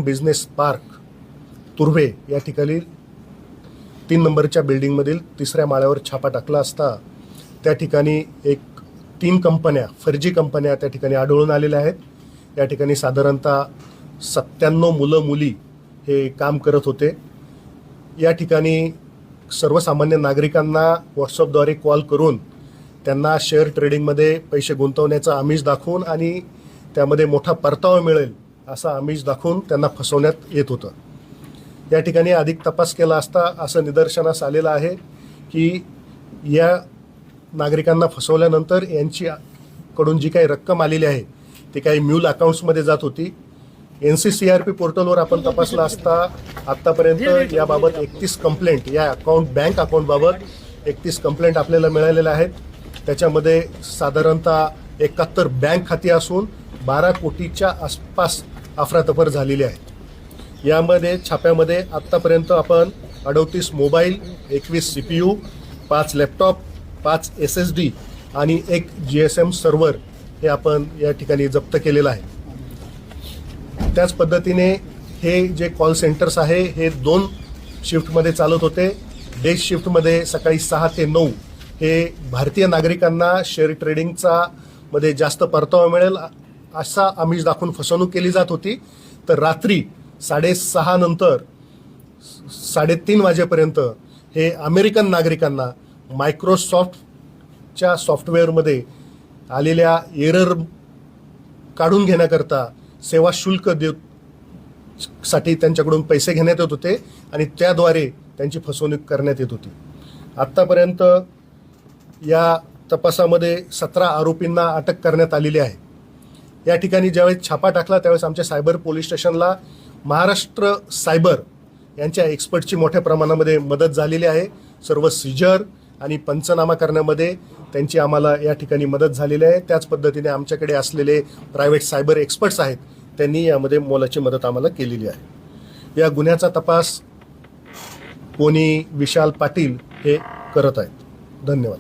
Business park Turbhe या ठिकाणी 3 नंबरच्या बिल्डिंगमधील 3ऱ्या माळ्यावर छापा टाकला असता त्या ठिकाणी 3 कंपन्या फर्जी कंपन्या त्या ठिकाणी आढळून आलेल्या आहेत. या ठिकाणी साधारणतः 97 मुलं मुली हे काम करत होते. या ठिकाणी सर्वसामान्य नागरिकांना व्हॉट्सअपद्वारे कॉल करून त्यांना शेअर ट्रेडिंगमध्ये पैसे गुंतवण्याचा आमिष दाखवून आणि त्यामध्ये मोठा परतावा मिळेल असा आमिष दाखवून त्यांना फसवण्यात येत होतं. या ठिकाणी अधिक तपास केला असता असं निदर्शनास आलेलं आहे की या नागरिकांना फसवल्यानंतर यांच्याकडून जी काही रक्कम आलेली आहे ती काही म्यूल अकाउंट्समध्ये जात होती. NCCRP पोर्टलवर आपण तपासला असता आत्तापर्यंत याबाबत 31 कंप्लेंट या बँक अकाउंटबाबत 31 कंप्लेंट आपल्याला मिळालेल्या आहेत. त्याच्यामध्ये साधारणतः 71 बँक खाती असून 12 कोटीच्या आसपास अफरातफर झालेली आहे. यामध्ये छाप्यामध्ये आत्तापर्यंत आपण 38 मोबाईल, 21 CPU, 5 लॅपटॉप, 5 SSD आणि 1 GSM सर्व्हर हे आपण या ठिकाणी जप्त केलेलं आहे. त्याच पद्धतीने हे जे कॉल सेंटर्स आहे हे 2 शिफ्टमध्ये चालत होते. डे शिफ्टमध्ये सकाळी 6 ते 9 हे भारतीय नागरिकांना शेअर ट्रेडिंगचा मध्ये जास्त परतावा मिळेल असा आमिष दाखवून फसवणूक केली जात होती. तर रात्री 6:30 नंतर 3:30 वाजेपर्यंत हे अमेरिकन नागरिकांना मायक्रोसॉफ्टच्या सॉफ्टवेअरमध्ये आलेल्या एरर काढून घेण्याकरता सेवा शुल्क साठी त्यांच्याकडून पैसे घेण्यात येत होते आणि त्याद्वारे त्यांची फसवणूक करण्यात येत होती. आत्तापर्यंत या तपासामध्ये 17 आरोपींना अटक करण्यात आलेली आहे. या ठिकाणी ज्यावेळेस छापा टाकला त्यावेळेस आमच्या सायबर पोलीस स्टेशनला महाराष्ट्र सायबर यांच्या एक्सपर्टची मोठ्या प्रमाणामध्ये मदत झालेली आहे. सर्व सीजर आणि पंचनामा करण्यामध्ये त्यांची आम्हाला या ठिकाणी मदत झालेली आहे. त्याच पद्धतीने आमच्याकडे असलेले प्रायव्हेट सायबर एक्सपर्ट्स आहेत त्यांनी यामध्ये मोलाची मदत आम्हाला केलेली आहे. या गुन्ह्याचा तपास कोणी विशाल पाटील हे करत आहेत. धन्यवाद.